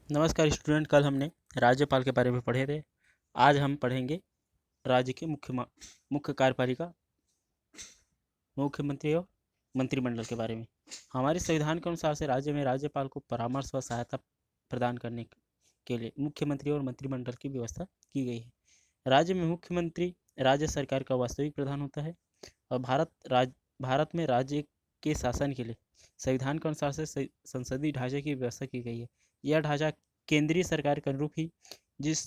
नमस्कार स्टूडेंट, कल हमने राज्यपाल के बारे में पढ़े थे। आज हम पढ़ेंगे राज्य के मुख्य कार्यपालिका, मुख्यमंत्री और मंत्रिमंडल के बारे में। हमारे संविधान के अनुसार से राज्य में राज्यपाल को परामर्श व सहायता प्रदान करने के लिए मुख्यमंत्री और मंत्रिमंडल की व्यवस्था की गई है। राज्य में मुख्यमंत्री राज्य सरकार का वास्तविक प्रधान होता है और भारत में राज्य के शासन के लिए संविधान के अनुसार से संसदीय ढांचे की व्यवस्था की गई है। यह ढांचा केंद्रीय सरकार के अनुरूप ही जिस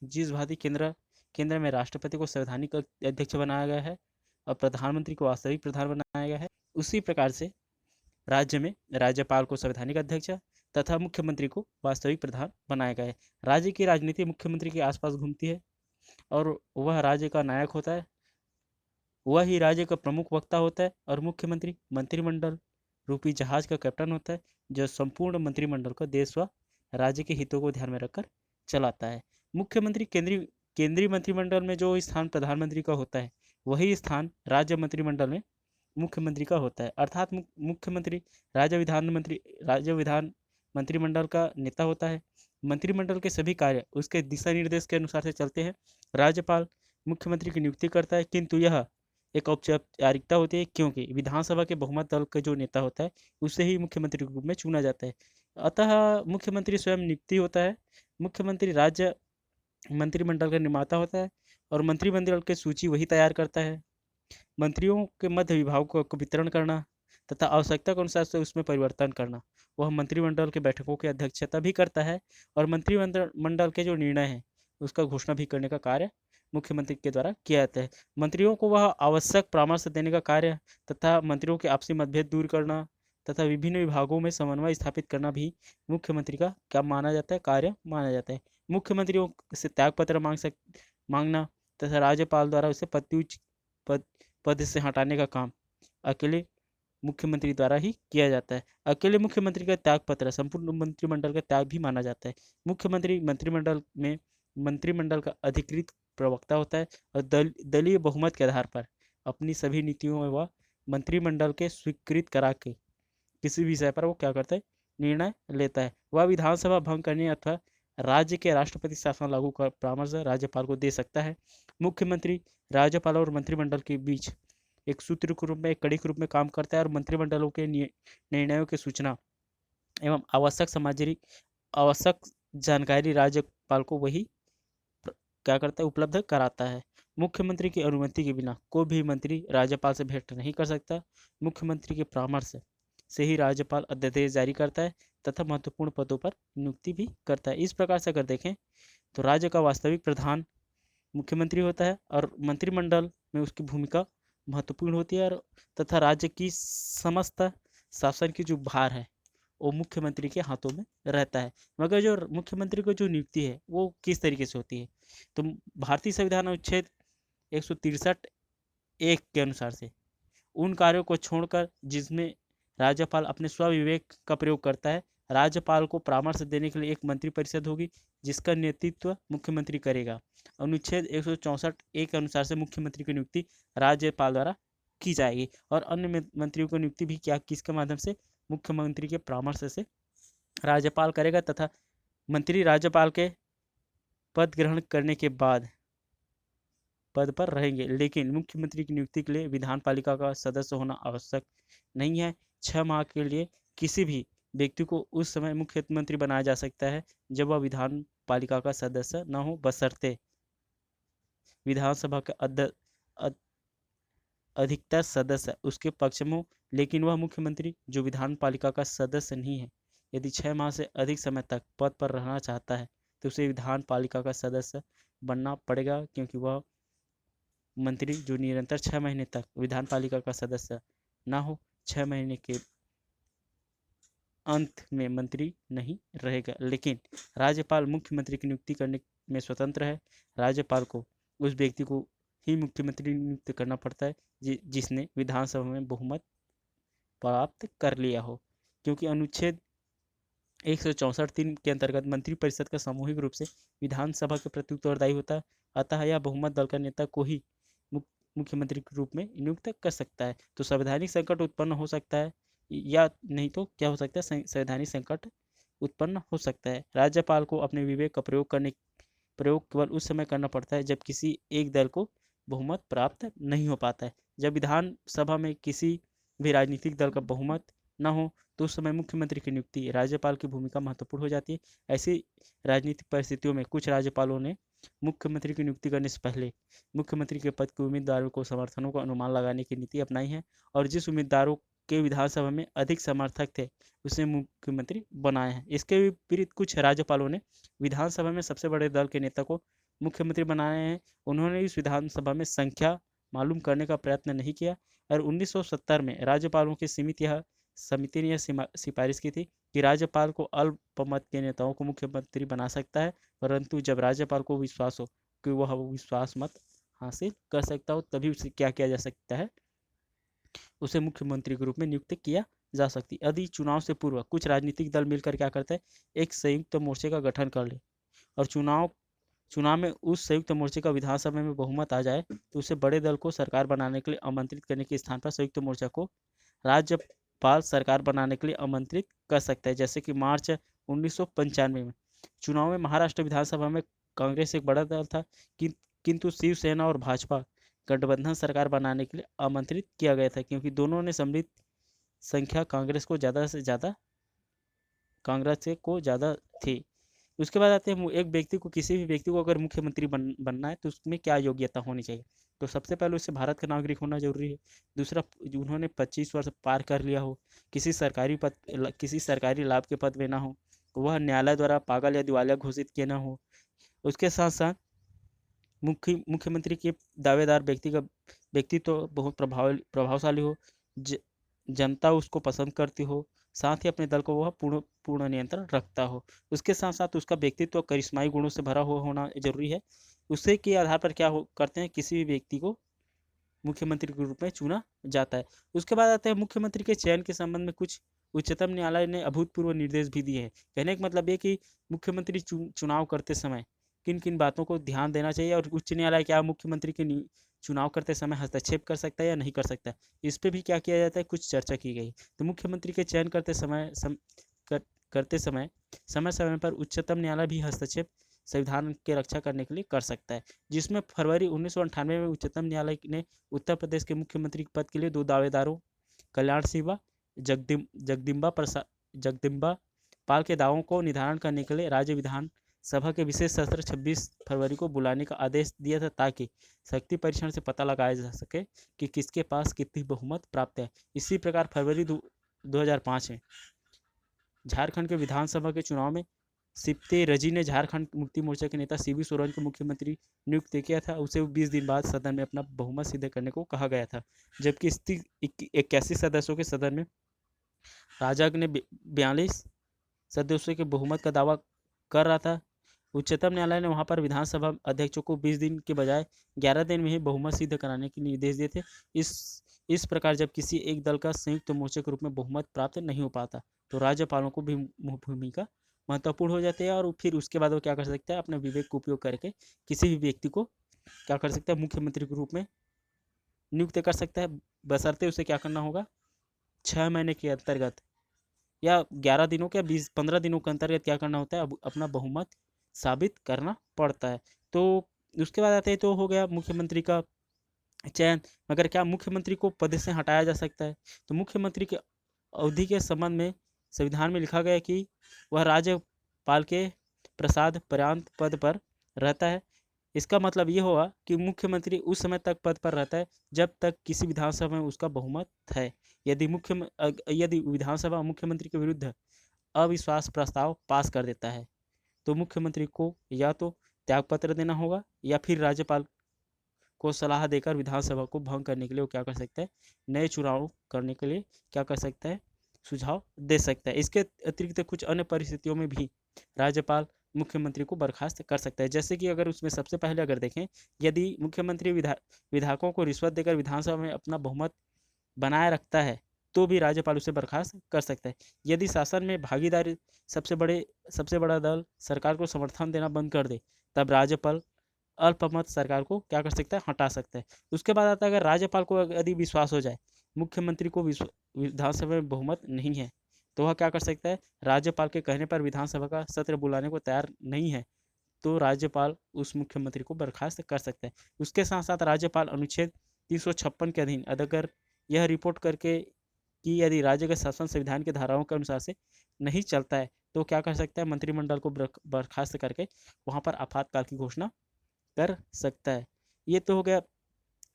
जिस भांति केंद्र में राष्ट्रपति को संवैधानिक अध्यक्ष बनाया गया है और प्रधानमंत्री को वास्तविक प्रधान बनाया गया है, उसी प्रकार से राज्य में राज्यपाल को संवैधानिक अध्यक्ष तथा मुख्यमंत्री को वास्तविक प्रधान बनाया गया है। राज्य की राजनीति मुख्यमंत्री के आसपास घूमती है और वह राज्य का नायक होता है। वह ही राज्य का प्रमुख वक्ता होता है और मुख्यमंत्री मंत्रिमंडल रूपी जहाज का कैप्टन होता है, जो संपूर्ण मंत्रिमंडल को देश व राज्य के हितों को ध्यान में रखकर चलाता है। मुख्यमंत्री केंद्रीय मंत्रिमंडल में जो स्थान प्रधानमंत्री का होता है, वही स्थान राज्य मंत्रिमंडल में मुख्यमंत्री का होता है। अर्थात मुख्यमंत्री राज्य विधान मंत्रिमंडल का नेता होता है। मंत्रिमंडल के सभी कार्य उसके दिशा निर्देश के अनुसार से चलते हैं। राज्यपाल मुख्यमंत्री की नियुक्ति करता है, किंतु यह एक औपचारिकता होती है, क्योंकि विधानसभा के बहुमत दल का जो नेता होता है उसे ही मुख्यमंत्री के रूप में चुना जाता है। अतः मुख्यमंत्री स्वयं नियुक्ति होता है। मुख्यमंत्री राज्य मंत्रिमंडल का निर्माता होता है और मंत्रिमंडल की सूची वही तैयार करता है। मंत्रियों के मध्य विभागों का वितरण करना तथा आवश्यकता के अनुसार से उसमें परिवर्तन करना, वह मंत्रिमंडल के बैठकों की अध्यक्षता भी करता है और मंत्रिमंडल के जो निर्णय हैं उसका घोषणा भी करने का कार्य मुख्यमंत्री के द्वारा किया जाता है। मंत्रियों को वह आवश्यक परामर्श देने का कार्य तथा मंत्रियों के आपसी मतभेद दूर करना तथा विभिन्न विभागों में समन्वय स्थापित करना भी मुख्यमंत्री का क्या माना जाता है, कार्य माना जाता है। मुख्यमंत्रियों से त्यागपत्र मांगना तथा राज्यपाल द्वारा उसे पद पद से हटाने का काम अकेले मुख्यमंत्री द्वारा ही किया जाता है। अकेले मुख्यमंत्री का त्यागपत्र संपूर्ण मंत्रिमंडल का त्याग भी माना जाता है। मुख्यमंत्री मंत्रिमंडल का अधिकृत प्रवक्ता होता है और दलीय बहुमत के आधार पर अपनी सभी नीतियों में वह मंत्रिमंडल के स्वीकृत करा के किसी विषय पर वो क्या करता है, निर्णय लेता है। वह विधानसभा भंग करने अथवा राज्य के राष्ट्रपति शासन लागू कर परामर्श राज्यपाल को दे सकता है। मुख्यमंत्री राज्यपाल और मंत्रिमंडल के बीच एक सूत्र के रूप में, एक कड़ी के रूप में काम करता है और मंत्रिमंडलों के निर्णयों की सूचना एवं आवश्यक जानकारी राज्यपाल को वही क्या करता है, उपलब्ध कराता है। मुख्यमंत्री की अनुमति के बिना कोई भी मंत्री राज्यपाल से भेंट नहीं कर सकता। मुख्यमंत्री के परामर्श से ही राज्यपाल अध्यादेश जारी करता है तथा महत्वपूर्ण पदों पर नियुक्ति भी करता है। इस प्रकार से अगर देखें तो राज्य का वास्तविक प्रधान मुख्यमंत्री होता है और मंत्रिमंडल में उसकी भूमिका महत्वपूर्ण होती है और तथा राज्य की समस्त शासन की जो भार है वो मुख्यमंत्री के हाथों में रहता है। मगर जो मुख्यमंत्री को जो नियुक्ति है वो किस तरीके से होती है, तो भारतीय संविधान अनुच्छेद 163(1) के अनुसार से उन कार्यों को छोड़कर जिसमें राज्यपाल अपने स्वविवेक का प्रयोग करता है, राज्यपाल को परामर्श देने के लिए एक मंत्रिपरिषद होगी जिसका नेतृत्व मुख्यमंत्री करेगा। अनुच्छेद 164(a) के अनुसार से मुख्यमंत्री की नियुक्ति राज्यपाल द्वारा की जाएगी और अन्य मंत्रियों की नियुक्ति भी किसके माध्यम से, मुख्यमंत्री के परामर्श से राज्यपाल करेगा तथा मंत्री राज्यपाल के पद ग्रहण करने के बाद पद पर रहेंगे। लेकिन मुख्यमंत्री की नियुक्ति के लिए विधान पालिका का सदस्य होना आवश्यक नहीं है। 6 माह के लिए किसी भी व्यक्ति को उस समय मुख्यमंत्री बनाया जा सकता है जब वह विधान पालिका का सदस्य न हो, बशर्ते विधानसभा का अधिकतर सदस्य उसके पक्ष में हो। लेकिन वह मुख्यमंत्री जो विधान पालिका का सदस्य नहीं है, यदि 6 माह से अधिक समय तक पद पर रहना चाहता है तो उसे विधान पालिका का सदस्य बनना पड़ेगा, क्योंकि वह मंत्री जो निरंतर 6 महीने तक विधान पालिका का सदस्य ना हो, 6 महीने के अंत में मंत्री नहीं रहेगा। लेकिन राज्यपाल मुख्यमंत्री की नियुक्ति करने में स्वतंत्र है। राज्यपाल को उस व्यक्ति को ही मुख्यमंत्री नियुक्त करना पड़ता है जिसने विधानसभा में बहुमत प्राप्त कर लिया हो, क्योंकि अनुच्छेद 164(3) के अंतर्गत मंत्रिपरिषद का सामूहिक रूप से विधानसभा के प्रति उत्तरदायी होता है। अतः यह बहुमत दल का नेता को ही मुख्यमंत्री के रूप में नियुक्त कर सकता है। तो संवैधानिक संकट उत्पन्न हो सकता है, या नहीं तो क्या हो सकता है, संवैधानिक संकट उत्पन्न हो सकता है। राज्यपाल को अपने विवेक का प्रयोग केवल उस समय करना पड़ता है जब किसी एक दल को बहुमत प्राप्त नहीं हो पाता है। जब विधानसभा में किसी भी राजनीतिक दल का बहुमत न हो तो उस समय मुख्यमंत्री की नियुक्ति राज्यपाल की भूमिका महत्वपूर्ण हो जाती है। ऐसी राजनीतिक परिस्थितियों में कुछ राज्यपालों ने मुख्यमंत्री की नियुक्ति करने से पहले मुख्यमंत्री के पद के उम्मीदवारों को समर्थनों का अनुमान लगाने की नीति अपनाई है और जिस उम्मीदवारों के विधानसभा में अधिक समर्थक थे उसे मुख्यमंत्री बनाया है। इसके विपरीत कुछ राज्यपालों ने विधानसभा में सबसे बड़े दल के नेता को मुख्यमंत्री बनाए हैं। उन्होंने इस विधानसभा में संख्या मालूम करने का प्रयत्न नहीं किया और 1970 में राज्यपालों की समिति ने यह सिफारिश की थी कि राज्यपाल को अल्पमत के नेताओं को मुख्यमंत्री बना सकता है, परंतु जब राज्यपाल को विश्वास हो कि वह विश्वास मत हासिल कर सकता हो तभी उसे क्या किया जा सकता है, उसे मुख्यमंत्री के रूप में नियुक्त किया जा सकती है। यदि चुनाव से पूर्व कुछ राजनीतिक दल मिलकर क्या करते हैं, एक संयुक्त मोर्चे का गठन कर ले और चुनाव में उस संयुक्त मोर्चे का विधानसभा में बहुमत आ जाए तो उसे बड़े दल को सरकार बनाने के लिए आमंत्रित करने के स्थान पर संयुक्त मोर्चा को राज्यपाल सरकार बनाने के लिए आमंत्रित कर सकता है। जैसे कि मार्च 1995 में चुनाव में महाराष्ट्र विधानसभा में कांग्रेस एक बड़ा दल था किंतु शिवसेना और भाजपा गठबंधन सरकार बनाने के लिए आमंत्रित किया गया था क्योंकि दोनों ने सम्मिलित संख्या कांग्रेस को ज़्यादा थी। उसके बाद आते हैं एक व्यक्ति को किसी भी व्यक्ति को अगर मुख्यमंत्री बनना है तो उसमें क्या योग्यता होनी चाहिए। तो सबसे पहले उससे भारत का नागरिक होना जरूरी है। दूसरा, उन्होंने 25 वर्ष पार कर लिया हो, किसी सरकारी लाभ के पद में ना हो, वह न्यायालय द्वारा पागल या दिवालिया घोषित किए ना हो। उसके साथ साथ मुख्यमंत्री के दावेदार व्यक्ति तो बहुत प्रभावशाली हो, जनता उसको पसंद करती हो, साथ ही अपने दल को वह पूर्ण नियंत्रण रखता हो। उसके साथ साथ उसका व्यक्तित्व करिश्माई गुणों से भरा हुआ होना जरूरी है। उसे के आधार पर करते हैं, किसी भी व्यक्ति को मुख्यमंत्री के रूप में चुना जाता है। उसके बाद आता है मुख्यमंत्री के चयन के संबंध में कुछ उच्चतम न्यायालय ने अभूतपूर्व निर्देश भी दिए हैं। कहने का मतलब ये कि मुख्यमंत्री चुनाव करते समय किन किन बातों को ध्यान देना चाहिए और उच्च न्यायालय क्या मुख्यमंत्री के चुनाव करते समय हस्तक्षेप कर सकता है या नहीं कर सकता है, इस पे भी क्या किया जाता है, कुछ चर्चा की गई। तो मुख्यमंत्री के चयन करते समय समय पर उच्चतम न्यायालय भी हस्तक्षेप संविधान की रक्षा करने के लिए कर सकता है, जिसमें फरवरी 1998 में उच्चतम न्यायालय ने उत्तर प्रदेश के मुख्यमंत्री पद के लिए 2 दावेदारों कल्याण सिंह व जगदम्बा पाल के दावों को निर्धारण करने के लिए राज्य विधान सभा के विशेष सत्र 26 फरवरी को बुलाने का आदेश दिया था ताकि शक्ति परीक्षण से पता लगाया जा सके कि किसके पास कितनी बहुमत प्राप्त है। इसी प्रकार फरवरी 2005 में झारखंड के विधानसभा के चुनाव में सिप्ते रजी ने झारखंड मुक्ति मोर्चा के नेता सीवी सोरेन को मुख्यमंत्री नियुक्त किया था। उसे 20 दिन बाद सदन में अपना बहुमत सिद्ध करने को कहा गया था, जबकि 81 सदस्यों के सदन में राजग ने 42 सदस्यों के बहुमत का दावा कर रहा था। उच्चतम न्यायालय ने वहां पर विधानसभा अध्यक्षों को 20 दिन के बजाय 11 दिन में ही बहुमत सिद्ध कराने के निर्देश दिए थे। इस प्रकार जब किसी एक दल का संयुक्त मोर्चे के रूप में बहुमत प्राप्त नहीं हो पाता तो राज्यपालों को भी भूमिका महत्वपूर्ण हो जाती है और फिर उसके बाद वो क्या कर सकता है, अपने विवेक का उपयोग करके किसी भी व्यक्ति को क्या कर सकता है, मुख्यमंत्री के रूप में नियुक्त कर सकता है, बशर्ते उसे क्या करना होगा, 6 महीने के अंतर्गत या 11 दिनों के 15 दिनों के अंतर्गत क्या करना होता है, अब अपना बहुमत साबित करना पड़ता है। तो उसके बाद आते हैं, तो हो गया मुख्यमंत्री का चयन। मगर क्या मुख्यमंत्री को पद से हटाया जा सकता है? तो मुख्यमंत्री के अवधि के संबंध में संविधान में लिखा गया है कि वह राज्यपाल के प्रसाद पर्यंत पद पर रहता है। इसका मतलब ये होगा कि मुख्यमंत्री उस समय तक पद पर रहता है जब तक किसी विधानसभा में उसका बहुमत है। यदि विधानसभा मुख्यमंत्री के विरुद्ध अविश्वास प्रस्ताव पास कर देता है तो मुख्यमंत्री को या तो त्यागपत्र देना होगा या फिर राज्यपाल को सलाह देकर विधानसभा को भंग करने के लिए वो क्या कर सकता है, नए चुनाव करने के लिए क्या कर सकता है, सुझाव दे सकता है। इसके अतिरिक्त कुछ अन्य परिस्थितियों में भी राज्यपाल मुख्यमंत्री को बर्खास्त कर सकता है। जैसे कि अगर उसमें सबसे पहले अगर देखें, यदि मुख्यमंत्री विधायकों को रिश्वत देकर विधानसभा में अपना बहुमत बनाए रखता है तो भी राज्यपाल उसे बर्खास्त कर सकता है। यदि शासन में भागीदारी सबसे बड़ा दल सरकार को समर्थन देना बंद कर दे तब राज्यपाल अल्पमत सरकार को क्या कर सकता है, हटा सकता है। उसके बाद आता है, अगर राज्यपाल को यदि विश्वास हो जाए मुख्यमंत्री को विधानसभा में बहुमत नहीं है तो वह क्या कर सकता है, राज्यपाल के कहने पर विधानसभा का सत्र बुलाने को तैयार नहीं है तो राज्यपाल उस मुख्यमंत्री को बर्खास्त कर सकता है। उसके साथ साथ राज्यपाल अनुच्छेद 356 के अधीन अगर यह रिपोर्ट करके कि यदि राज्य का शासन संविधान की धाराओं के अनुसार से नहीं चलता है तो क्या कर सकता है, मंत्रिमंडल को बर्खास्त करके वहाँ पर आपातकाल की घोषणा कर सकता है। ये तो हो गया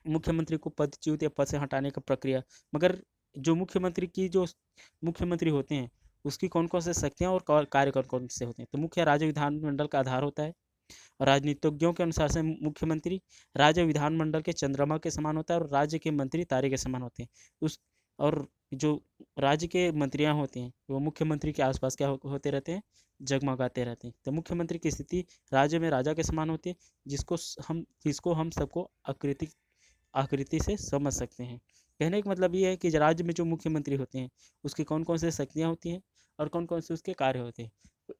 मुख्यमंत्री को पदच्युत या पद से हटाने का प्रक्रिया। मगर जो मुख्यमंत्री होते हैं उसकी कौन कौन से शक्तियाँ और कार्य कौन कौन से होते हैं, तो मुख्य राज्य विधानमंडल का आधार होता है। राजनीतिज्ञों के अनुसार से मुख्यमंत्री राज्य विधानमंडल के चंद्रमा के समान होता है और राज्य के मंत्री तारे के समान होते हैं। उस और जो राज्य के मंत्रियां होते हैं वो मुख्यमंत्री के आसपास क्या होते रहते हैं, जगमगाते रहते हैं। तो मुख्यमंत्री की स्थिति राज्य में राजा के समान होती है, जिसको हम सबको आकृति से समझ सकते हैं। कहने का मतलब ये है कि राज्य में जो मुख्यमंत्री होते हैं उसकी कौन कौन से शक्तियाँ होती हैं और कौन कौन से उसके कार्य होते हैं,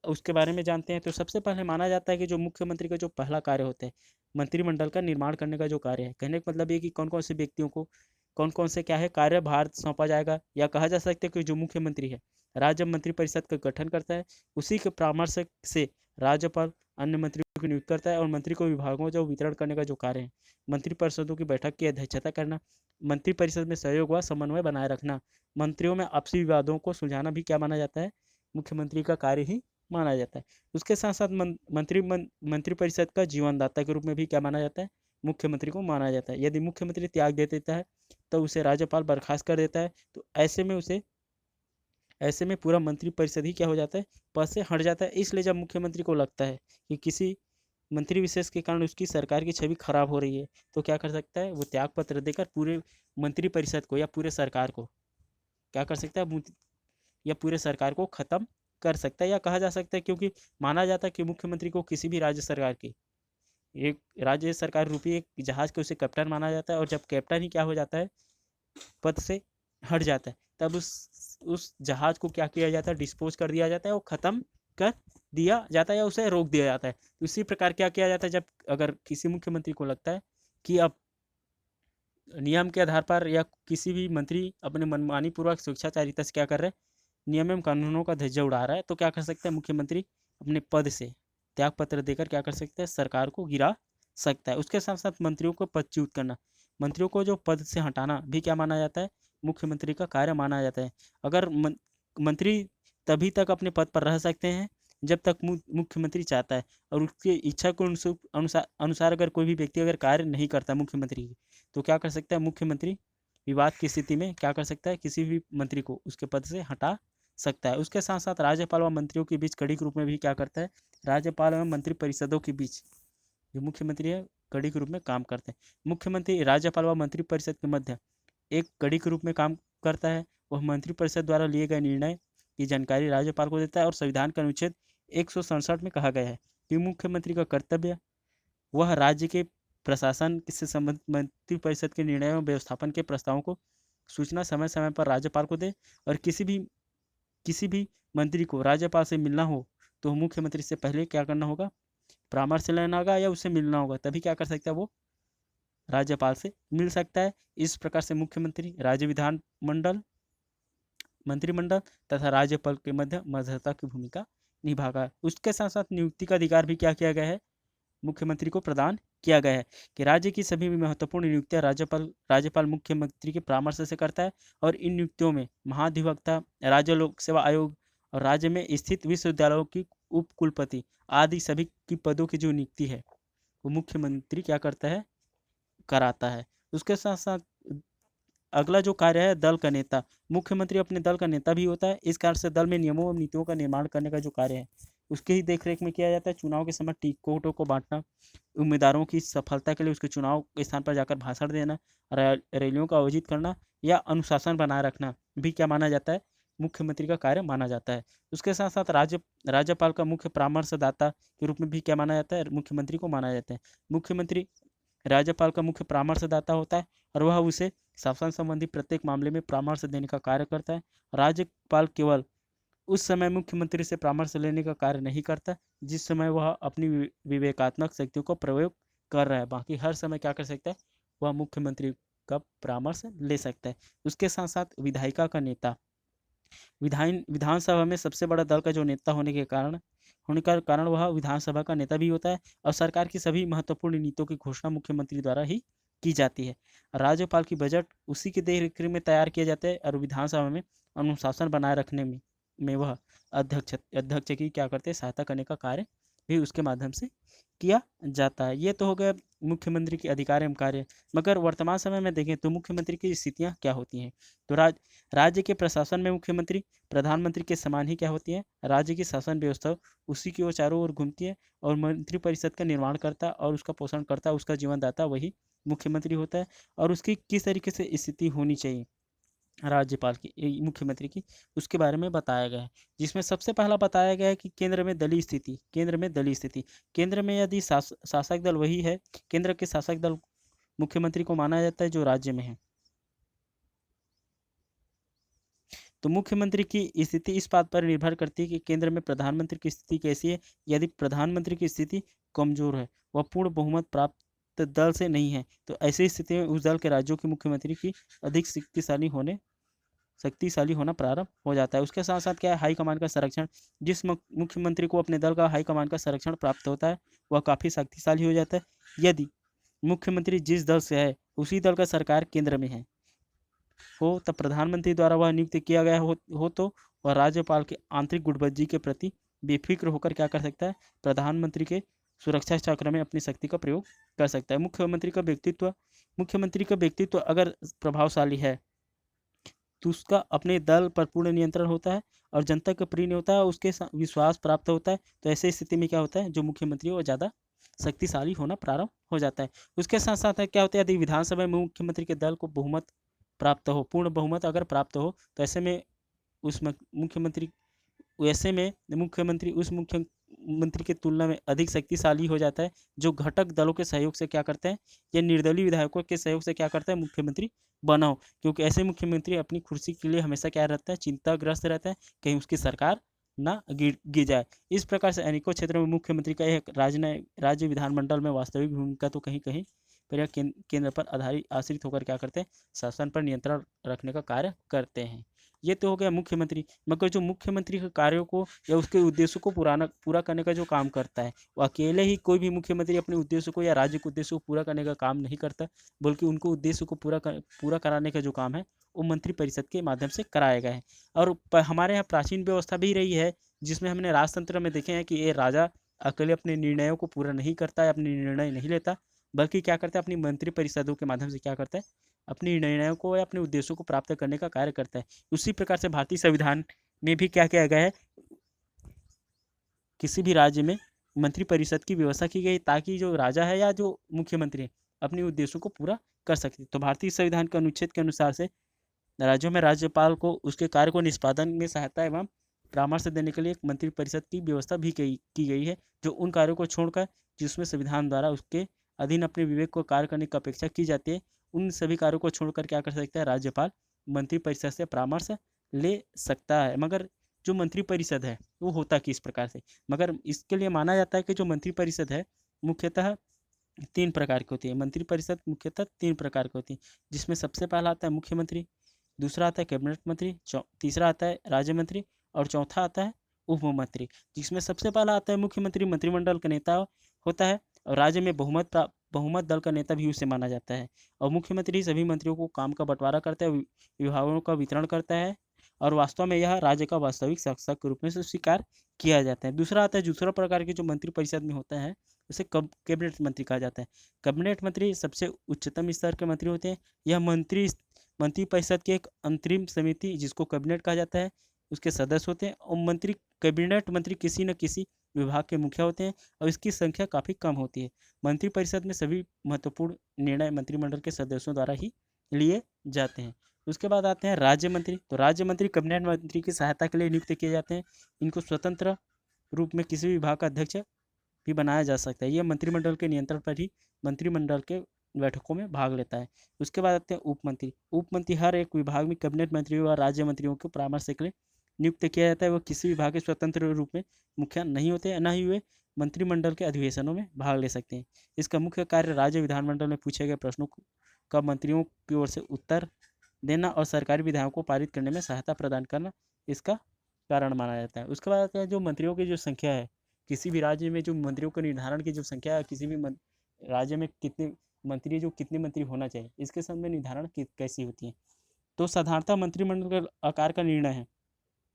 उसके बारे में जानते हैं। तो सबसे पहले माना जाता है कि जो मुख्यमंत्री का जो पहला कार्य होता है मंत्रिमंडल का निर्माण करने का जो कार्य है। कहने का मतलब ये कि कौन कौन से व्यक्तियों को कौन कौन से क्या है कार्यभार सौंपा जाएगा, या कहा जा सकता है कि जो मुख्यमंत्री है राज्य मंत्रिपरिषद का गठन करता है, उसी के परामर्श से राज्यपाल अन्य मंत्रियों की नियुक्ति करता है और मंत्री को विभागों जो वितरण करने का जो कार्य है, मंत्रिपरिषदों की बैठक की अध्यक्षता करना, मंत्रिपरिषद में सहयोग व समन्वय बनाए रखना, मंत्रियों में आपसी विवादों को सुलझाना भी क्या माना जाता है, मुख्यमंत्री का कार्य ही माना जाता है। उसके साथ साथ मंत्रिपरिषद का जीवनदाता के रूप में भी क्या माना जाता है, मुख्यमंत्री को माना जाता है। यदि मुख्यमंत्री त्याग दे देता है तो उसे राज्यपाल बर्खास्त कर देता है, तो ऐसे में पूरा मंत्रिपरिषद ही क्या हो जाता है, पद से हट जाता है। इसलिए जब मुख्यमंत्री को लगता है कि किसी मंत्री विशेष के कारण उसकी सरकार की छवि खराब हो रही है तो क्या कर सकता है, वो त्याग पत्र देकर पूरे मंत्रिपरिषद को या पूरे सरकार को क्या कर सकता है, या पूरे सरकार को खत्म कर सकता है। या कहा जा सकता है, क्योंकि माना जाता है कि मुख्यमंत्री को किसी भी राज्य सरकार की एक राज्य सरकार रूपी एक जहाज के उसे कैप्टन माना जाता है, और जब कैप्टन ही क्या हो जाता है, पद से हट जाता है, तब उस जहाज को क्या किया जाता है, डिस्पोज कर दिया जाता है, वो खत्म कर दिया जाता है या उसे रोक दिया जाता है। तो इसी प्रकार क्या किया जाता है, जब अगर किसी मुख्यमंत्री को लगता है कि अब नियम के आधार पर या किसी भी मंत्री अपने मनमानी पूर्वक स्वेच्छाचारिता से क्या कर रहे हैं, नियम एवं कानूनों का ध्वजा उड़ा रहा है, तो क्या कर सकता है मुख्यमंत्री अपने पद से त्याग पत्र देकर क्या कर सकता है, सरकार को गिरा सकता है। उसके साथ साथ मंत्रियों को पदच्युत करना, मंत्रियों को जो पद से हटाना भी क्या माना जाता है, मुख्यमंत्री का कार्य माना जाता है। अगर मंत्री तभी तक अपने पद पर रह सकते हैं जब तक मुख्यमंत्री चाहता है, और उसकी इच्छा को अनुसार अगर कोई भी व्यक्ति अगर कार्य नहीं करता मुख्यमंत्री की, तो क्या कर सकता है मुख्यमंत्री विवाद की स्थिति में क्या कर सकता है, किसी भी मंत्री को उसके पद से हटा सकता है। उसके साथ साथ राज्यपाल व मंत्रियों के बीच कड़ी के रूप में भी क्या करता है, राज्यपाल एवं मंत्री परिषदों के बीच जो मुख्यमंत्री है कड़ी के रूप में काम करते हैं। मुख्यमंत्री राज्यपाल व मंत्री परिषद के मध्य एक कड़ी के रूप में काम करता है। वह मंत्रिपरिषद द्वारा लिए गए निर्णय की जानकारी राज्यपाल को देता है, और संविधान के अनुच्छेद 167 में कहा गया है कि मुख्यमंत्री का कर्तव्य वह राज्य के प्रशासन से संबंधित मंत्रिपरिषद के निर्णयों एवं व्यवस्थापन के प्रस्तावों को सूचना समय समय पर राज्यपाल को दे, और किसी भी मंत्री को राज्यपाल से मिलना हो तो मुख्यमंत्री से पहले क्या करना होगा, परामर्श लेना होगा या उससे मिलना होगा, तभी क्या कर सकता है, वो राज्यपाल से मिल सकता है। इस प्रकार से मुख्यमंत्री राज्य विधानमंडल मंत्रिमंडल तथा राज्यपाल के मध्य मध्यस्थता की भूमिका निभागा। उसके साथ साथ नियुक्ति का अधिकार भी क्या किया गया है, मुख्यमंत्री को प्रदान किया गया है कि राज्य की सभी महत्वपूर्ण नियुक्तियां राज्यपाल मुख्यमंत्री के परामर्श से करता है, और इन नियुक्तियों में महाधिवक्ता, राज्य लोक सेवा आयोग और राज्य में स्थित विश्वविद्यालयों की उप कुलपति आदि सभी की पदों की जो नियुक्ति है वो मुख्यमंत्री क्या करता है, कराता है। उसके साथ साथ अगला जो कार्य है दल का नेता, मुख्यमंत्री अपने दल का नेता भी होता है। इस कारण से दल में नियमों एवं नीतियों का निर्माण करने का जो कार्य है उसके ही देखरेख में किया जाता है। चुनाव के समय टिकटों को बांटना, उम्मीदवारों की सफलता के लिए उसके चुनाव के स्थान पर जाकर भाषण देना, रैलियों का आयोजित करना या अनुशासन बनाए रखना भी क्या माना जाता है, मुख्यमंत्री का कार्य माना जाता है। उसके साथ साथ राज्यपाल का मुख्य परामर्शदाता के रूप में भी क्या माना जाता है, मुख्यमंत्री को माना जाता है। मुख्यमंत्री राज्यपाल का मुख्य परामर्शदाता होता है, और वह उसे शासन संबंधी प्रत्येक मामले में परामर्श देने का कार्य करता है। राज्यपाल केवल उस समय मुख्यमंत्री से परामर्श लेने का कार्य नहीं करता जिस समय वह अपनी विवेकात्मक शक्तियों को प्रयोग कर रहा है, बाकी हर समय क्या कर सकता है, वह मुख्यमंत्री का परामर्श ले सकता है। उसके साथ साथ विधायिका का नेता, विधानसभा में सबसे बड़ा दल का जो नेता होने का कारण वह विधानसभा का नेता भी होता है और सरकार की सभी महत्वपूर्ण नीतियों की घोषणा मुख्यमंत्री द्वारा ही की जाती है। राज्यपाल की बजट उसी के देख रेख में तैयार किया जाता है और विधानसभा में अनुशासन बनाए रखने में वह अध्यक्ष की क्या करते हैं, सहायता करने का कार्य भी उसके माध्यम से किया जाता है। ये तो हो गया मुख्यमंत्री के अधिकार एवं कार्य। मगर वर्तमान समय में देखें तो मुख्यमंत्री की स्थितियाँ क्या होती हैं। तो राज्य के प्रशासन में मुख्यमंत्री प्रधानमंत्री के समान ही क्या होती है, राज्य की शासन व्यवस्था उसी की ओर चारों ओर घूमती है और मंत्रिपरिषद का निर्माण करता है और उसका पोषण करता है, उसका जीवनदाता वही मुख्यमंत्री होता है। और उसकी किस तरीके से स्थिति होनी चाहिए राज्यपाल की, मुख्यमंत्री की, उसके बारे में बताया गया है। जिसमें सबसे पहला बताया गया है कि केंद्र में यदि शासक दल वही है, केंद्र के शासक दल मुख्यमंत्री को माना जाता है जो राज्य में है। तो मुख्यमंत्री की स्थिति इस बात पर निर्भर करती है कि केंद्र में प्रधानमंत्री की स्थिति कैसी है। यदि प्रधानमंत्री की स्थिति कमजोर है, वह पूर्ण बहुमत प्राप्त दल से नहीं है, तो ऐसी स्थिति में उस दल के राज्यों के मुख्यमंत्री की अधिक शक्तिशाली होना प्रारंभ हो जाता है। उसके साथ साथ क्या है, हाईकमान का संरक्षण। जिस मुख्यमंत्री को अपने दल का हाईकमान का संरक्षण प्राप्त होता है वह काफ़ी शक्तिशाली हो जाता है। यदि मुख्यमंत्री जिस दल से है उसी दल का सरकार केंद्र में है हो, तब प्रधानमंत्री द्वारा वह नियुक्त किया गया हो तो वह राज्यपाल के आंतरिक गुटबाजी के प्रति बेफिक्र होकर क्या कर सकता है, प्रधानमंत्री के सुरक्षा चक्र में अपनी शक्ति का प्रयोग कर सकता है। मुख्यमंत्री का व्यक्तित्व अगर प्रभावशाली है तो उसका अपने दल पर पूर्ण नियंत्रण होता है और जनता का प्रिय होता है, उसके विश्वास प्राप्त होता है। तो ऐसे स्थिति में क्या होता है, जो मुख्यमंत्री है वो ज़्यादा शक्तिशाली होना प्रारंभ हो जाता है। उसके साथ साथ क्या होता है, यदि विधानसभा में मुख्यमंत्री के दल को बहुमत प्राप्त हो, पूर्ण बहुमत अगर प्राप्त हो, तो ऐसे में उस मुख्यमंत्री उस मुख्यमंत्री की तुलना में अधिक शक्तिशाली हो जाता है, जो घटक दलों के सहयोग से क्या करते हैं, या निर्दलीय विधायकों के सहयोग से क्या करता है, मुख्यमंत्री बना हो। क्योंकि ऐसे मुख्यमंत्री अपनी कुर्सी के लिए हमेशा क्या रहता है, चिंताग्रस्त रहता है, कहीं उसकी सरकार ना गिर जाए। इस प्रकार से अनेकों क्षेत्रों में मुख्यमंत्री का एक राज्य विधानमंडल में वास्तविक भूमिका तो कहीं कहीं पर या केंद्र पर आश्रित होकर क्या करते हैं, शासन पर नियंत्रण रखने का कार्य करते हैं। ये तो हो गया मुख्यमंत्री। मगर जो मुख्यमंत्री के कार्यों को या उसके उद्देश्यों को पूरा करने का जो काम करता है, वो अकेले ही कोई भी मुख्यमंत्री अपने उद्देश्य को या राज्य के उद्देश्य को पूरा करने का काम नहीं करता, बल्कि उनको उद्देश्य को पूरा कराने का जो काम है वो मंत्रिपरिषद के माध्यम से कराया गया है। और हमारे यहाँ प्राचीन व्यवस्था भी रही है, जिसमें हमने राजतंत्र में देखे हैं कि ये राजा अकेले अपने निर्णयों को पूरा नहीं करता है, अपने निर्णय नहीं लेता, बल्कि क्या करता है, अपनी मंत्रिपरिषदों के माध्यम से क्या करता है, अपनी निर्णयों को या अपने उद्देश्यों को प्राप्त करने का कार्य करता है। उसी प्रकार से भारतीय संविधान में भी क्या किया गया है, किसी भी राज्य में मंत्रिपरिषद की व्यवस्था की गई ताकि जो राजा है या जो मुख्यमंत्री है अपने उद्देश्यों को पूरा कर सकते। तो भारतीय संविधान के अनुच्छेद के अनुसार से राज्यों में राज्यपाल को उसके कार्य को निष्पादन में सहायता एवं परामर्श देने के लिए एक मंत्रिपरिषद की व्यवस्था भी की गई है, जो उन कार्यों को छोड़कर जिसमें संविधान द्वारा उसके अधीन अपने विवेक को कार्य करने की अपेक्षा की जाती है, उन सभी कार्यों को छोड़कर क्या कर सकता है, राज्यपाल मंत्रिपरिषद से परामर्श ले सकता है। मगर जो मंत्रिपरिषद है वो होता किस प्रकार से, मगर इसके लिए माना जाता है कि जो मंत्रिपरिषद है मुख्यतः 3 प्रकार की होती है। मंत्रिपरिषद मुख्यतः 3 प्रकार की होती है, जिसमें सबसे पहला आता है मुख्यमंत्री, दूसरा आता है कैबिनेट मंत्री, तीसरा आता है राज्य मंत्री और चौथा आता है उप मंत्री। जिसमें सबसे पहला आता है मुख्यमंत्री, मंत्रिमंडल का नेता होता है और राज्य में बहुमत दल का नेता भी उसे माना जाता है। और मुख्यमंत्री सभी मंत्रियों को काम का बंटवारा करता है, विभागों का वितरण करता है और वास्तव में यह राज्य का वास्तविक शासक के रूप में स्वीकार किया जाता है। दूसरा प्रकार के जो मंत्रिपरिषद में होता है उसे कैबिनेट मंत्री कहा जाता है। कैबिनेट मंत्री सबसे उच्चतम स्तर के मंत्री होते हैं। यह मंत्रिपरिषद की एक अंतरिम समिति जिसको कैबिनेट कहा जाता है उसके सदस्य होते हैं और कैबिनेट मंत्री किसी न किसी विभाग के मुखिया होते हैं और इसकी संख्या काफ़ी कम होती है। मंत्रिपरिषद में सभी महत्वपूर्ण निर्णय मंत्रिमंडल के सदस्यों द्वारा ही लिए जाते हैं। उसके बाद आते हैं राज्य मंत्री। तो राज्य मंत्री कैबिनेट मंत्री की सहायता के लिए नियुक्त किए जाते हैं। इनको स्वतंत्र रूप में किसी भी विभाग का अध्यक्ष भी बनाया जा सकता है। यह मंत्रिमंडल के नियंत्रण पर ही मंत्रिमंडल के बैठकों में भाग लेता है। उसके बाद आते हैं उप मंत्री हर एक विभाग में कैबिनेट मंत्रियों और राज्य मंत्रियों के परामर्श के लिए नियुक्त किया जाता है। वह किसी विभाग के स्वतंत्र रूप में मुखिया नहीं होते, न ही वे मंत्रिमंडल के अधिवेशनों में भाग ले सकते हैं। इसका मुख्य कार्य राज्य विधानमंडल में पूछे गए प्रश्नों का मंत्रियों की ओर से उत्तर देना और सरकारी विधायकों को पारित करने में सहायता प्रदान करना इसका कारण माना जाता है। उसके बाद आते हैं जो मंत्रियों की जो संख्या है, किसी भी राज्य में जो मंत्रियों के निर्धारण की जो संख्या है, किसी भी राज्य में कितने मंत्री, जो कितने मंत्री होना चाहिए, इसके संबंध में निर्धारण कैसी होती है। तो साधारणतः मंत्रिमंडल का आकार का निर्णय है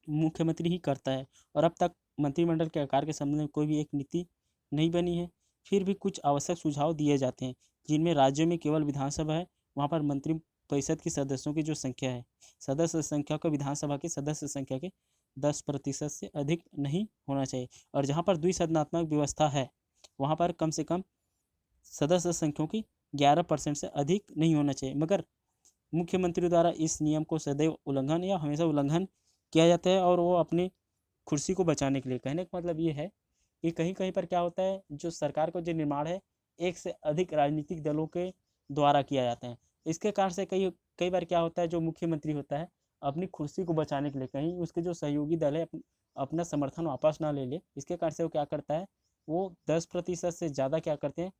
मुख्यमंत्री ही करता है, और अब तक मंत्रिमंडल के आकार के संबंध में कोई भी एक नीति नहीं बनी है। फिर भी कुछ आवश्यक सुझाव दिए जाते हैं, जिनमें राज्यों में केवल विधानसभा है, वहाँ पर मंत्री परिषद की सदस्यों की जो संख्या है, सदस्य संख्या को विधानसभा की सदस्य संख्या के 10% से अधिक नहीं होना चाहिए। और जहाँ पर द्विसदनात्मक व्यवस्था है, वहाँ पर कम से कम सदस्य संख्या की 11% से अधिक नहीं होना चाहिए। मगर मुख्यमंत्री द्वारा इस नियम को सदैव उल्लंघन या हमेशा उल्लंघन किया जाता है, और वो अपनी कुर्सी को बचाने के लिए, कहने का मतलब ये है कि कहीं कहीं पर क्या होता है, जो सरकार का जो निर्माण है एक से अधिक राजनीतिक दलों के द्वारा किया जाता है। इसके कारण से कई कई बार क्या होता है, जो मुख्यमंत्री होता है अपनी कुर्सी को बचाने के लिए, कहीं उसके जो सहयोगी दल है अपना समर्थन वापस ना ले ले, इसके कारण से वो क्या करता है, वो 10% से ज़्यादा क्या करते हैं,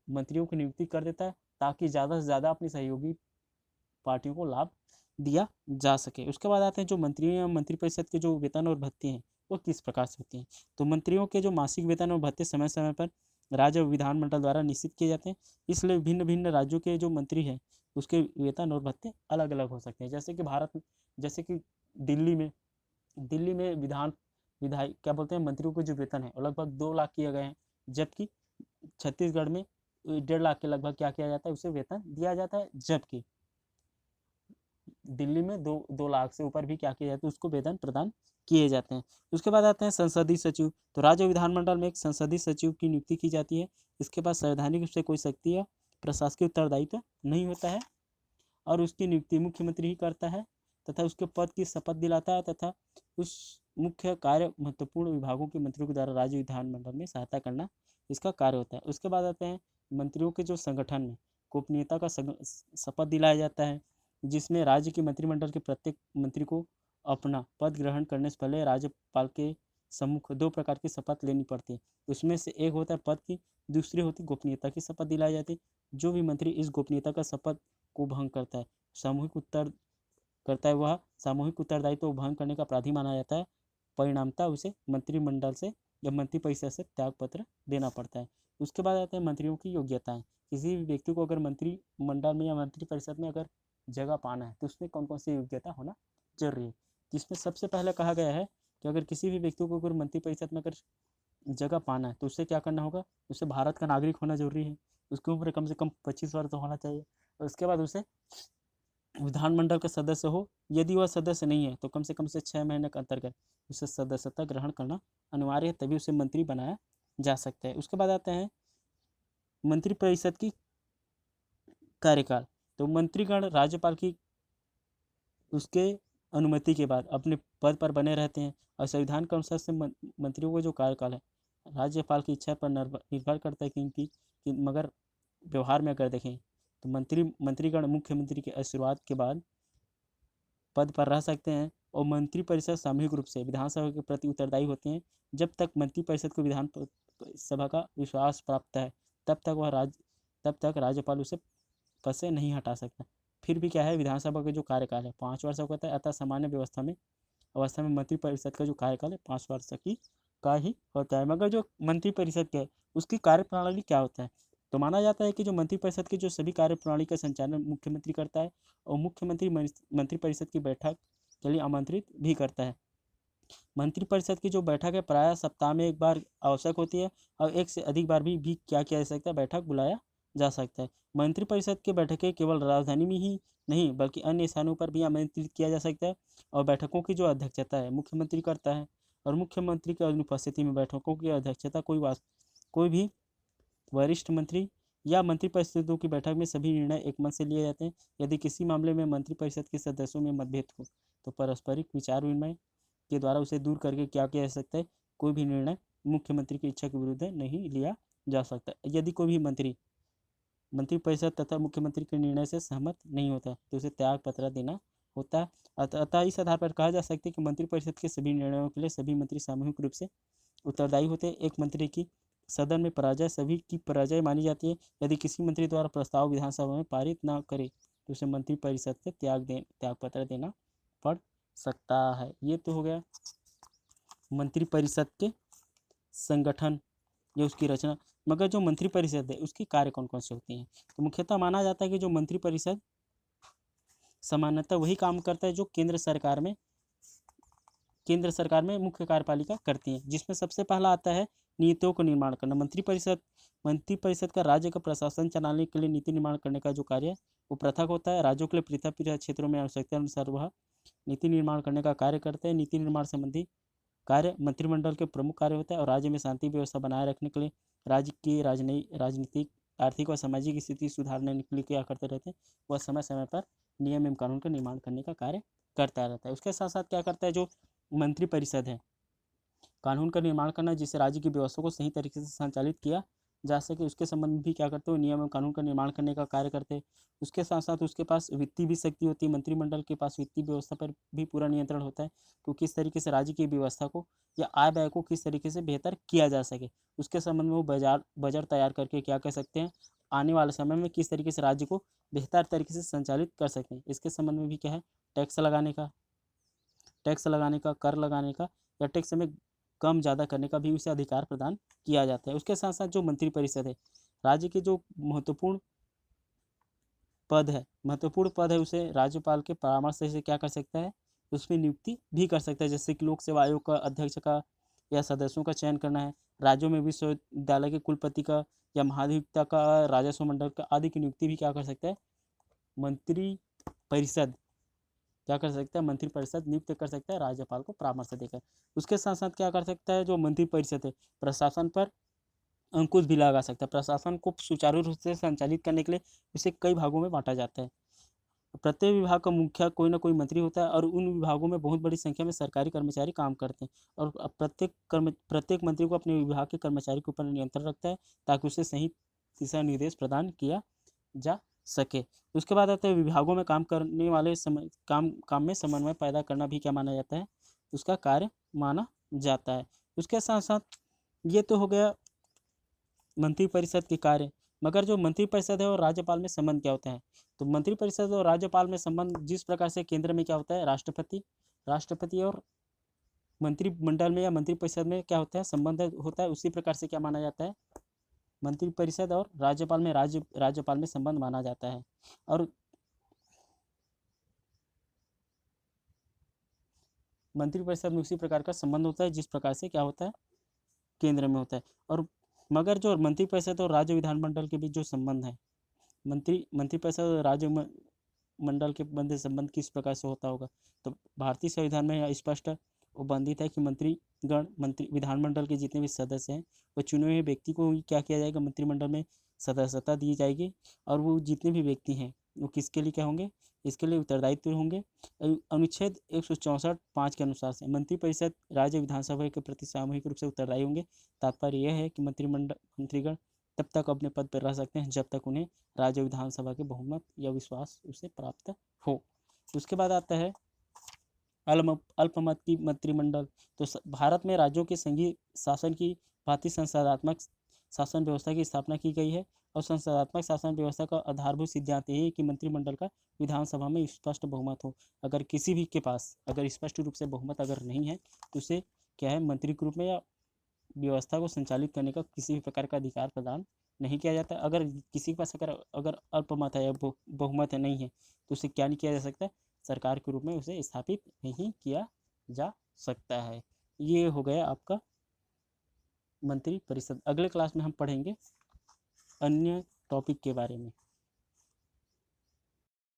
मंत्रियों की नियुक्ति कर देता है, ताकि ज़्यादा से ज़्यादा अपनी सहयोगी पार्टियों को लाभ दिया जा सके। उसके बाद आते हैं जो मंत्री या मंत्रिपरिषद के जो वेतन और भत्ते हैं, वो किस प्रकार से होते हैं। तो मंत्रियों के जो मासिक वेतन और भत्ते समय समय पर राज्य विधानमंडल द्वारा निश्चित किए जाते हैं। इसलिए भिन्न भिन्न राज्यों के जो मंत्री हैं, उसके वेतन और भत्ते अलग अलग हो सकते हैं। जैसे कि दिल्ली में विधायक क्या बोलते हैं, मंत्रियों के जो वेतन है वो लगभग 2 लाख किए गए हैं, जबकि छत्तीसगढ़ में 1.5 लाख के लगभग क्या किया जाता है, उसे वेतन दिया जाता है। जबकि दिल्ली में 2 लाख से ऊपर भी क्या किया जाता है, उसको वेतन प्रदान किए जाते हैं। उसके बाद आते हैं संसदीय सचिव। तो राज्य विधानमंडल में एक संसदीय सचिव की नियुक्ति की जाती है। इसके पास संवैधानिक रूप से कोई शक्ति या प्रशासकीय उत्तरदायित्व नहीं होता है, और उसकी नियुक्ति मुख्यमंत्री ही करता है तथा उसके पद की शपथ दिलाता है, तथा उस मुख्य कार्य महत्वपूर्ण विभागों के मंत्रियों के द्वारा राज्य विधानमंडल में सहायता करना इसका कार्य होता है। उसके बाद आते हैं मंत्रियों के जो संगठन में गोपनीयता का शपथ दिलाया जाता है, जिसमें राज्य के मंत्रिमंडल के प्रत्येक मंत्री को अपना पद ग्रहण करने से पहले राज्यपाल के सम्मुख 2 प्रकार की शपथ लेनी पड़ती है। उसमें से एक होता है पद की, दूसरी होती गोपनीयता की शपथ दिलाई जाती है। जो भी मंत्री इस गोपनीयता का शपथ को भंग करता है, वह सामूहिक उत्तरदायित्व भंग करने का अपराधी माना जाता है। परिणामतः उसे मंत्रिमंडल से या मंत्रिपरिषद से त्यागपत्र देना पड़ता है। उसके बाद आते हैं मंत्रियों की योग्यताएं। किसी भी व्यक्ति को अगर मंत्रिमंडल में या मंत्रिपरिषद में अगर जगह पाना है, तो उसमें कौन कौन सी योग्यता होना जरूरी है। जिसमें सबसे पहले कहा गया है कि अगर किसी भी व्यक्ति को अगर मंत्रिपरिषद में अगर जगह पाना है, तो उसे क्या करना होगा, उसे भारत का नागरिक होना जरूरी है, उसकी उम्र कम से कम 25 वर्ष होना चाहिए। और उसके बाद उसे विधानमंडल का सदस्य हो, यदि वह सदस्य नहीं है तो कम से 6 महीने के अंतर्गत उसे सदस्यता ग्रहण करना अनिवार्य है, तभी उसे मंत्री बनाया जा सकता है। उसके बाद आते हैं मंत्रिपरिषद की कार्यकाल। तो मंत्रीगण राज्यपाल की उसके अनुमति के बाद अपने पद पर बने रहते हैं, और संविधान के अनुसार से मंत्रियों का जो कार्यकाल है राज्यपाल की इच्छा पर निर्भर करता है मगर व्यवहार में अगर देखें तो मंत्रीगण मुख्यमंत्री के आशीर्वाद के बाद पद पर रह सकते हैं, और मंत्रिपरिषद सामूहिक रूप से विधानसभा के प्रति उत्तरदायी होते हैं। जब तक मंत्रिपरिषद को विधान सभा का विश्वास प्राप्त है, तब तक राज्यपाल उसे पद से नहीं हटा सकता। फिर भी क्या है, विधानसभा का जो कार्यकाल है 5 वर्ष का होता है, अतः सामान्य अवस्था में मंत्रिपरिषद का जो कार्यकाल है 5 वर्ष का ही होता है। मगर जो मंत्रिपरिषद के उसकी कार्यप्रणाली क्या होता है, तो माना जाता है कि जो मंत्रिपरिषद की जो सभी कार्यप्रणाली का संचालन मुख्यमंत्री करता है, और मुख्यमंत्री मंत्रिपरिषद की बैठक के लिए आमंत्रित भी करता है। मंत्रिपरिषद की जो बैठक है प्रायः सप्ताह में एक बार आवश्यक होती है, और एक से अधिक बार भी क्या किया जा सकता है, बैठक बुलाया जा सकता है। मंत्रिपरिषद की बैठकें केवल राजधानी में ही नहीं बल्कि अन्य स्थानों पर भी आमंत्रित किया जा सकता है, और बैठकों की जो अध्यक्षता है मुख्यमंत्री करता है, और मुख्यमंत्री की अनुपस्थिति में बैठकों की अध्यक्षता कोई भी वरिष्ठ मंत्री या मंत्रिपरिषदों की बैठक में सभी निर्णय एकमत से लिए जाते हैं। यदि किसी मामले में मंत्रिपरिषद के सदस्यों में मतभेद हो, तो पारस्परिक विचार विनिमय के द्वारा उसे दूर करके क्या किया जा सकता है, कोई भी निर्णय मुख्यमंत्री की इच्छा के विरुद्ध नहीं लिया जा सकता। यदि कोई भी मंत्रिपरिषद तथा मुख्यमंत्री के निर्णय से सहमत नहीं होता, तो उसे त्याग पत्र देना होता है। अतः इस आधार पर कहा जा सकता है कि मंत्रिपरिषद के सभी निर्णयों के लिए सभी मंत्री सामूहिक रूप से उत्तरदायी होते हैं। एक मंत्री की सदन में पराजय सभी की पराजय मानी जाती है। यदि किसी मंत्री द्वारा प्रस्ताव विधानसभा में पारित न करे, तो उसे मंत्रिपरिषद से त्याग पत्र देना पड़ सकता है। ये तो हो गया मंत्रिपरिषद के संगठन या उसकी रचना। मगर जो मंत्रिपरिषद है उसके कार्य कौन कौन से होते हैं? तो मुख्यतः माना जाता है कि जो मंत्रिपरिषद सामान्यतः वही काम करता है जो केंद्र सरकार में मुख्य कार्यपालिका करती है, जिसमें सबसे पहला आता है नीतियों को निर्माण करना। मंत्रिपरिषद का राज्य का प्रशासन चलाने के लिए नीति निर्माण करने का जो कार्य है वो पृथक होता है। राज्यों के लिए पृथक पृथक क्षेत्रों में आवश्यकता अनुसार वह नीति निर्माण करने का कार्य करते हैं। नीति निर्माण संबंधी कार्य मंत्रिमंडल के प्रमुख कार्य होता है। और राज्य में शांति व्यवस्था बनाए रखने के लिए राज्य की राजनीतिक, आर्थिक और सामाजिक स्थिति सुधारने के लिए क्या करते रहते हैं, वह समय समय पर नियम एवं कानून का निर्माण करने का कार्य करता रहता है। उसके साथ साथ क्या करता है जो मंत्रिपरिषद है, कानून का निर्माण करना जिससे राज्य की व्यवस्था को सही तरीके से संचालित किया जा सके, उसके संबंध में भी क्या करते हो, नियम एवं कानून का निर्माण करने का कार्य करते हैं। उसके साथ साथ उसके पास वित्तीय भी शक्ति होती है। मंत्रिमंडल के पास वित्तीय व्यवस्था पर भी पूरा नियंत्रण होता है तो किस तरीके से राज्य की व्यवस्था को या आय व्यय को किस तरीके से बेहतर किया जा सके, उसके संबंध में वो बजट तैयार करके क्या कर सकते हैं, आने वाले समय में किस तरीके से राज्य को बेहतर तरीके से संचालित कर सकें। इसके संबंध में भी क्या है, टैक्स लगाने का, कर लगाने का या टैक्स में कम ज़्यादा करने का भी उसे अधिकार प्रदान किया जाता है। उसके साथ साथ जो मंत्रिपरिषद है, राज्य के जो महत्वपूर्ण पद है उसे राज्यपाल के परामर्श से क्या कर सकता है, उसमें नियुक्ति भी कर सकता है। जैसे कि लोक सेवा आयोग का अध्यक्ष का या सदस्यों का चयन करना है, राज्यों में विश्वविद्यालय के कुलपति का या महाधिवक्ता का, राजस्व मंडल का आदि की नियुक्ति भी क्या कर सकता है, मंत्रिपरिषद नियुक्त कर सकता है राज्यपाल को परामर्श देकर। उसके साथ साथ क्या कर सकता है जो मंत्रिपरिषद है, प्रशासन पर अंकुश भी लगा सकता है। प्रशासन को सुचारू रूप से संचालित करने के लिए इसे कई भागों में बांटा जाता है। प्रत्येक विभाग का मुखिया कोई ना कोई मंत्री होता है और उन विभागों में बहुत बड़ी संख्या में सरकारी कर्मचारी काम करते हैं। और प्रत्येक मंत्री को अपने विभाग के कर्मचारी के ऊपर नियंत्रण रखता है ताकि उसे सही दिशा निर्देश प्रदान किया जा सके। उसके बाद आता है विभागों में काम करने वाले काम में समन्वय पैदा करना भी क्या माना जाता है, उसका कार्य माना जाता है। उसके साथ साथ ये तो हो गया मंत्रिपरिषद के कार्य। मगर जो मंत्रिपरिषद है और राज्यपाल में संबंध क्या होता है, तो मंत्रिपरिषद और राज्यपाल में संबंध जिस प्रकार से केंद्र में क्या होता है, राष्ट्रपति और मंत्रिमंडल में या मंत्रिपरिषद में क्या होता है, संबंध होता है, उसी प्रकार से क्या माना जाता है, मंत्रिपरिषद और राज्यपाल में संबंध माना जाता है। और मंत्रिपरिषद में उसी प्रकार का संबंध होता है जिस प्रकार से क्या होता है, केंद्र में होता है। और मगर जो मंत्रिपरिषद और राज्य विधानमंडल के बीच जो संबंध है, मंत्रिपरिषद और राज्य मंडल के मध्य संबंध किस प्रकार से होता होगा, तो भारतीय संविधान में स्पष्ट वर्णित है कि विधानमंडल के जितने भी सदस्य हैं वो चुने हुए व्यक्ति को क्या किया जाएगा, मंत्रिमंडल में सदस्यता दी जाएगी। और वो जितने भी व्यक्ति हैं वो किसके लिए क्या होंगे, इसके लिए उत्तरदायित्व होंगे। अनुच्छेद 164(5) के अनुसार से मंत्रिपरिषद राज्य विधानसभा के प्रति सामूहिक रूप से उत्तरदायी होंगे। तात्पर्य यह है कि मंत्रीगण तब तक अपने पद पर रह सकते हैं जब तक उन्हें राज्य विधानसभा के बहुमत या विश्वास उसे प्राप्त हो। उसके बाद आता है अल्पमत की मंत्रिमंडल। तो भारत में राज्यों के संघीय शासन की भांति संसदात्मक शासन व्यवस्था की स्थापना की गई है। और संसदात्मक शासन व्यवस्था का आधारभूत सिद्धांत यही है कि मंत्रिमंडल का विधानसभा में स्पष्ट बहुमत हो। अगर किसी भी के पास अगर स्पष्ट रूप से बहुमत अगर नहीं है तो उसे क्या है, मंत्री के रूप में या व्यवस्था को संचालित करने का किसी भी प्रकार का अधिकार प्रदान नहीं किया जाता। अगर किसी के पास अगर अल्पमत है या बहुमत है नहीं है तो उसे क्या नहीं किया जा सकता, सरकार के रूप में उसे स्थापित नहीं किया जा सकता है। ये हो गया आपका मंत्रिपरिषद। अगले क्लास में हम पढ़ेंगे अन्य टॉपिक के बारे में।